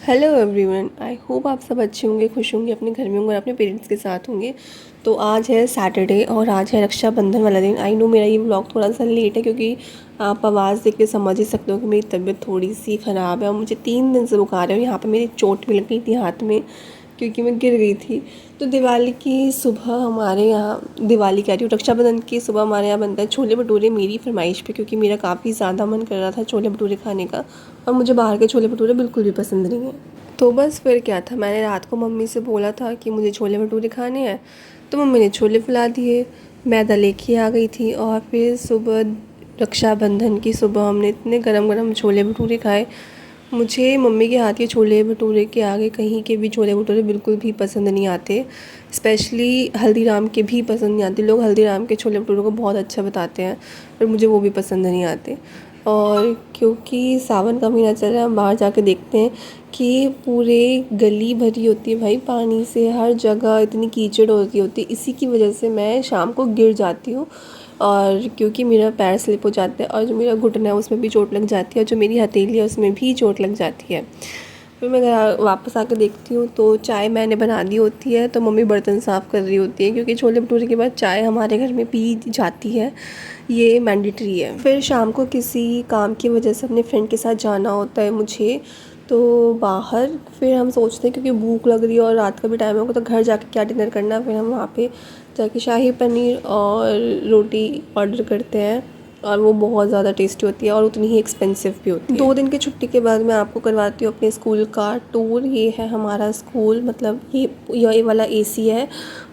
Hello everyone, I hope आप सब अच्छे होंगे, खुश होंगे, अपने घर में होंगे और अपने पेरेंट्स के साथ होंगे। तो आज है सैटरडे और आज है रक्षाबंधन वाला दिन। आई नो मेरा ये व्लॉग थोड़ा सा लेट है क्योंकि आप आवाज़ देख के समझ ही सकते हो कि मेरी तबीयत थोड़ी सी ख़राब है और मुझे 3 दिन से बुखार है और यहाँ पर मेरी चोट भी लग गई थी हाथ में क्योंकि मैं गिर गई थी। तो दिवाली की सुबह हमारे यहाँ, दिवाली कह रही हूँ, रक्षाबंधन की सुबह हमारे यहाँ बनता है छोले भटूरे मेरी फरमाइश पे, क्योंकि मेरा काफ़ी ज़्यादा मन कर रहा था छोले भटूरे खाने का और मुझे बाहर के छोले भटूरे बिल्कुल भी पसंद नहीं है। तो बस फिर क्या था, मैंने रात को मम्मी से बोला था कि मुझे छोले भटूरे खाने हैं, तो मम्मी ने छोले फुला दिए, मैदा लेके आ गई थी और फिर सुबह रक्षाबंधन की सुबह हमने इतने गरम गरम छोले भटूरे खाए। मुझे मम्मी के हाथ के छोले भटूरे के आगे कहीं के भी छोले भटूरे बिल्कुल भी पसंद नहीं आते। स्पेशली हल्दीराम के भी पसंद नहीं आते। लोग हल्दीराम के छोले भटूरों को बहुत अच्छा बताते हैं पर मुझे वो भी पसंद नहीं आते। और क्योंकि सावन का महीना चल रहा है, हम बाहर जाके देखते हैं कि पूरे गली भरी होती है भाई पानी से, हर जगह इतनी कीचड़ होती है। इसी की वजह से मैं शाम को गिर जाती हूँ और क्योंकि मेरा पैर स्लिप हो जाता है और जो मेरा घुटना है उसमें भी चोट लग जाती है और जो मेरी हथेली है उसमें भी चोट लग जाती है। फिर मैं घर वापस आकर देखती हूँ तो चाय मैंने बना दी होती है, तो मम्मी बर्तन साफ़ कर रही होती है क्योंकि छोले भटूरे के बाद चाय हमारे घर में पी जाती है, ये मैंडेटरी है। फिर शाम को किसी काम की वजह से अपने फ्रेंड के साथ जाना होता है मुझे, तो बाहर फिर हम सोचते हैं क्योंकि भूख लग रही है और रात का भी टाइम होगा तो घर जाके क्या डिनर करना, फिर हम वहाँ पे जाके शाही पनीर और रोटी ऑर्डर करते हैं और वो बहुत ज़्यादा टेस्टी होती है और उतनी ही एक्सपेंसिव भी होती है। 2 दिन की छुट्टी के बाद मैं आपको करवाती हूँ अपने स्कूल का टूर। ये है हमारा स्कूल, मतलब ये वाला एसी है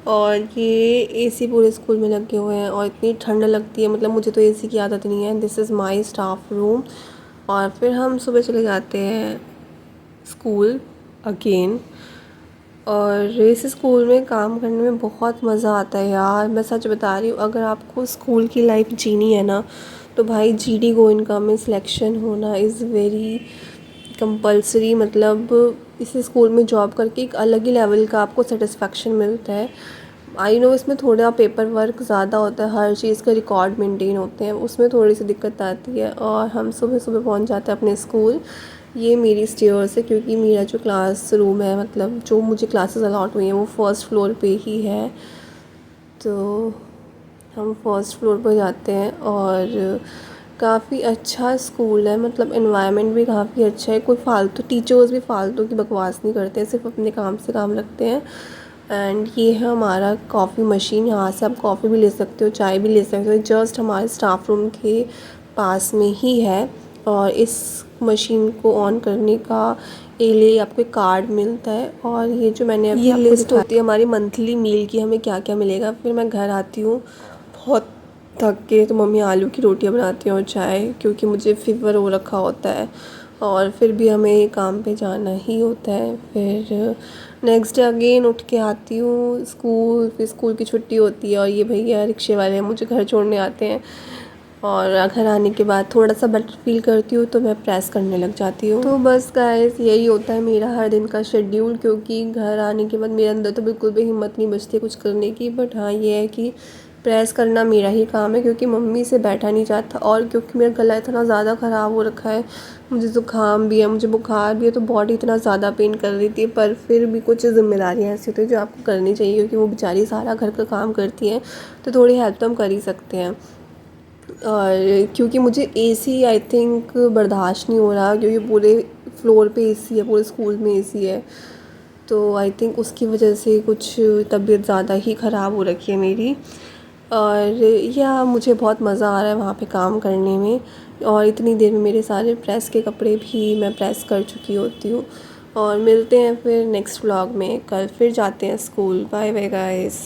और ये एसी पूरे स्कूल में लगे हुए हैं और इतनी ठंड लगती है, मतलब मुझे तो एसी की आदत नहीं है। This is my staff room. और फिर हम सुबह चले जाते हैं स्कूल अगेन। और इस स्कूल में काम करने में बहुत मज़ा आता है यार, मैं सच बता रही हूँ। अगर आपको स्कूल की लाइफ जीनी है ना तो भाई जीडी गोइनका में सिलेक्शन होना इज़ वेरी कंपल्सरी। मतलब इस स्कूल में जॉब करके एक अलग ही लेवल का आपको सेटिस्फेक्शन मिलता है। आई नो इसमें थोड़ा पेपर वर्क ज़्यादा होता है, हर चीज़ का रिकॉर्ड मेंटेन होते हैं, उसमें थोड़ी सी दिक्कत आती है। और हम सुबह सुबह पहुंच जाते हैं अपने स्कूल। ये मेरी स्टेयर्स है क्योंकि मेरा जो क्लास रूम है, मतलब जो मुझे क्लासेस अलॉट हुई हैं वो फर्स्ट फ्लोर पे ही है। तो हम फर्स्ट फ्लोर पर जाते हैं और काफ़ी अच्छा स्कूल है, मतलब एनवायरनमेंट भी काफ़ी अच्छा है। कोई फालतू टीचर्स भी फालतू की बकवास नहीं करते हैं, सिर्फ अपने काम से काम रखते हैं। एंड ये है हमारा कॉफ़ी मशीन, यहाँ से आप कॉफ़ी भी ले सकते हो, चाय भी ले सकते हो, जस्ट हमारे स्टाफ रूम के पास में ही है। और इस मशीन को ऑन करने का लिए आपको एक कार्ड मिलता है और ये जो मैंने अभी ये लिस्ट होती है हमारी मंथली मील की, हमें क्या क्या मिलेगा। फिर मैं घर आती हूँ बहुत थक के, तो मम्मी आलू की रोटियाँ बनाती हैं और चाय, क्योंकि मुझे फीवर हो रखा होता है और फिर भी हमें काम पे जाना ही होता है। फिर नेक्स्ट डे अगेन उठ के आती हूँ स्कूल। फिर स्कूल की छुट्टी होती है और ये भैया रिक्शे वाले मुझे घर छोड़ने आते हैं और घर आने के बाद थोड़ा सा बेटर फील करती हूँ तो मैं प्रेस करने लग जाती हूँ। तो बस गाइस यही होता है मेरा हर दिन का शेड्यूल, क्योंकि घर आने के बाद मेरे अंदर तो बिल्कुल भी हिम्मत नहीं बचती कुछ करने की। बट हाँ, ये है कि प्रेस करना मेरा ही काम है क्योंकि मम्मी से बैठा नहीं जाता और क्योंकि मेरा गला इतना ज़्यादा ख़राब हो रखा है, मुझे ज़ुकाम भी है, मुझे बुखार भी है, तो बॉडी इतना ज़्यादा पेन कर रही थी। पर फिर भी कुछ ज़िम्मेदारियाँ ऐसी होती है जो आपको करनी चाहिए क्योंकि वो बेचारी सारा घर का काम करती हैं, तो थोड़ी हेल्प तो हम कर ही सकते हैं। और क्योंकि मुझे एसी आई थिंक बर्दाश्त नहीं हो रहा, क्योंकि पूरे फ्लोर पे एसी है, पूरे स्कूल में एसी है, तो आई थिंक उसकी वजह से कुछ तबीयत ज़्यादा ही ख़राब हो रखी है मेरी। और या मुझे बहुत मज़ा आ रहा है वहाँ पे काम करने में और इतनी देर में मेरे सारे प्रेस के कपड़े भी मैं प्रेस कर चुकी होती हूँ। और मिलते हैं फिर नेक्स्ट व्लॉग में, कल फिर जाते हैं स्कूल। Bye bye guys.